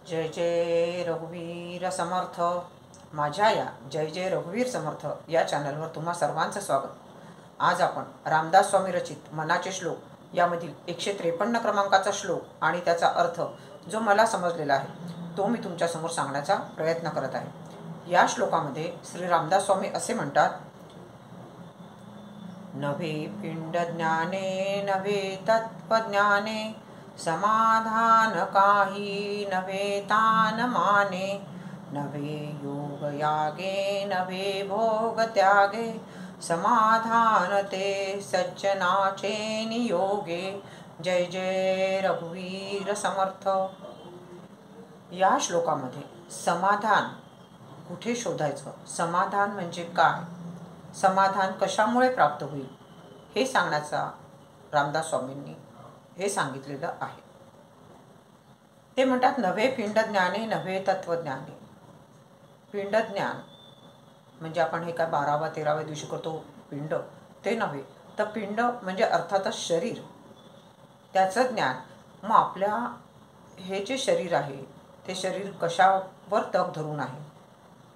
जय जय रघुवीर समर्थ. माझ्या या जय जय रघुवीर समर्थ या चॅनलवर तुम्हा सर्वांचं स्वागत. आज आपण रामदास स्वामी रचित मनाचे श्लोक यामधील 153 क्रमांकाचा श्लोक आणि त्याचा अर्थ जो मला समजलेला आहे तो मी तुमच्यासमोर सांगण्याचा प्रयत्न करत आहे. या श्लोकामध्ये श्री रामदास स्वामी असे म्हणतात, नभे पिंड ज्ञाने नभे तत्वज्ञाने समाधान काही नभे तान माने नभे योग यागे नभे भोग त्यागे समाधान ते सज्जनाचे नियोगे. जय जय रघुवीर समर्थ. या श्लोकामध्ये समाधान कुठे शोधायचं, समाधान म्हणजे काय, समाधान कशामुळे प्राप्त होईल हे सांगण्याचा रामदास स्वामींनी हे सांगितलेलं आहे. ते म्हणतात, नभे पिंड ज्ञाने नभे तत्वज्ञाने. पिंड ज्ञान म्हणजे आपण हे काय 12व्या 13व्या दिवशी करतो पिंड, ते नव्हे. तर पिंड म्हणजे अर्थातच शरीर, त्याचं ज्ञान. मग आपल्या हे जे शरीर आहे ते शरीर कशावर तग धरून आहे,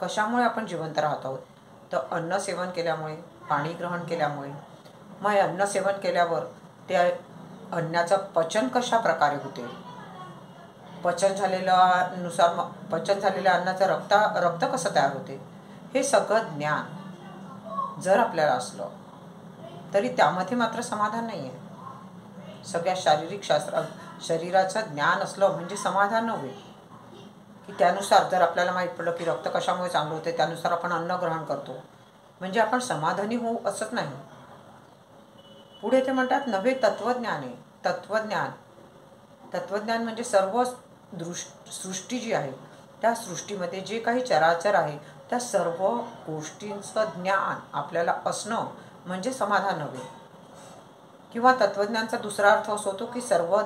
कशामुळे आपण जिवंत राहत आहोत. तर अन्न सेवन केल्यामुळे, पाणी ग्रहण केल्यामुळे. मग अन्न सेवन केल्यावर त्या अन्नाचं पचन कशा प्रकारे होते, पचन झालेल्या अन्नाचं रक्त कसं तयार होते, हे सगळं ज्ञान जर आपल्याला असलं तरी त्यामध्ये मात्र समाधान नाही आहे. सगळ्या शरीराचं ज्ञान असलं म्हणजे समाधान नव्हे, की त्यानुसार जर आपल्याला माहीत पडलं की रक्त कशामुळे चांगलं होते त्यानुसार आपण अन्न ग्रहण करतो म्हणजे आपण समाधानी होऊ असंच नाही. पुढे ते म्हणतात, नव्हे तत्वज्ञाने. तत्वज्ञान म्हणजे सर्व सृष्टी जी आहे त्या सृष्टीमध्ये जे काही चराचर आहे त्या सर्व गोष्टींचं ज्ञान आपल्याला असणं म्हणजे समाधान नव्हे. किंवा तत्वज्ञानचा दुसरा अर्थ असं होतो की सर्व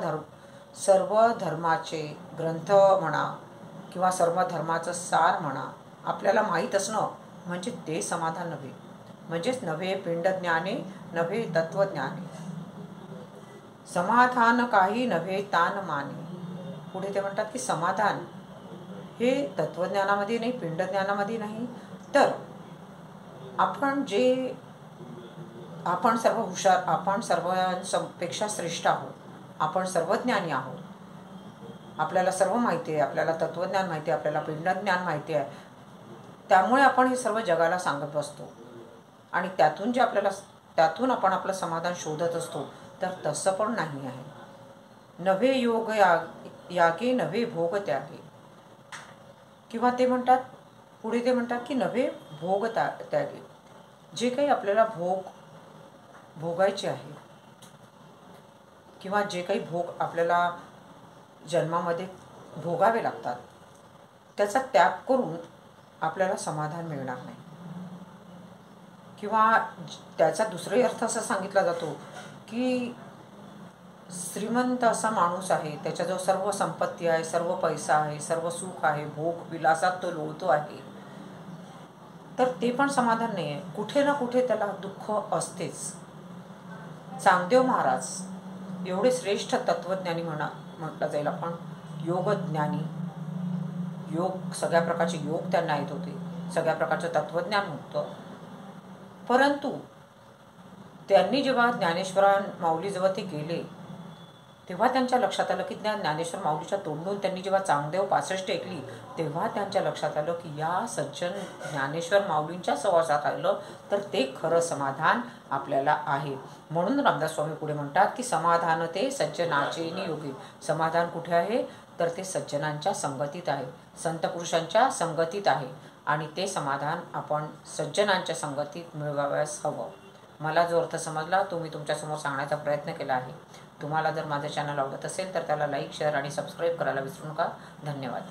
धर्माचे ग्रंथ म्हणा किंवा सर्व धर्माचं सार म्हणा आपल्याला माहीत असणं म्हणजे ते समाधान नव्हे. म्हणजेच नव्हे पिंड ज्ञाने नव्हे तत्वज्ञाने समाधान काही नव्हे तान माने. पुढे ते म्हणतात की समाधान हे तत्वज्ञानामध्ये नाही, पिंड ज्ञानामध्ये नाही, तर आपण सर्व हुशार, आपण सर्वांपेक्षा श्रेष्ठ आहोत, आपण सर्वज्ञानी आहोत, आपल्याला सर्व माहिती आहे, आपल्याला तत्वज्ञान माहिती आहे, आपल्याला पिंडज्ञान माहिती आहे, त्यामुळे आपण हे सर्व जगाला सांगत बसतो आणि त्यातून आपण आपलं समाधान शोधत असतो. तर तसं पण नाही आहे. नवे योग यागे नवे भोग त्यागे. किंवा पुढे ते म्हणतात की नवे भोग त्यागे. जे काही आपल्याला भोगायचे आहे किंवा जे काही भोग आपल्याला जन्मामध्ये भोगावे लागतात त्याचा त्याग करून आपल्याला समाधान मिळणार नाही. किंवा त्याचा दुसराही अर्थ असा सांगितला जातो की श्रीमंत असा माणूस आहे, त्याच्याजवळ सर्व संपत्ती आहे, सर्व पैसा आहे, सर्व सुख आहे, भोग विलासात तो लोळतो आहे, तर ते पण समाधान नाही आहे. कुठे ना कुठे त्याला दुःख असतेच. चांगदेव महाराज एवढे श्रेष्ठ तत्वज्ञानी म्हटलं जाईल आपण, योगज्ञानी. सगळ्या प्रकारचे योग त्यांना येत होते, सगळ्या प्रकारचं तत्वज्ञान होतं. परंतु त्यांनी जेव्हा ज्ञानेश्वर माऊलीजवळ ते गेले तेव्हा त्यांच्या लक्षात आलं की ज्ञानेश्वर माऊलीच्या तोंडून त्यांनी जेव्हा चांगदेव 65 ऐकली तेव्हा त्यांच्या लक्षात आलं की या सज्जन ज्ञानेश्वर माऊलींच्या सहवासात आलं तर ते खरं समाधान आपल्याला आहे. म्हणून रामदास स्वामी पुढे म्हणतात की समाधान ते सज्जनाचे नियोगी. समाधान कुठे आहे तर ते सज्जनांच्या संगतीत आहे, संत पुरुषांच्या संगतीत आहे आणि ते समाधान आपण सज्जनांच्या संगतीत मिळवाव्यास हवं. मला जो अर्थ समजला तो मी तुमच्यासमोर सांगण्याचा प्रयत्न केला आहे. तुम्हाला जर माझं चॅनल आवडत असेल तर त्याला लाईक, शेअर आणि सबस्क्राईब करायला विसरू नका. धन्यवाद.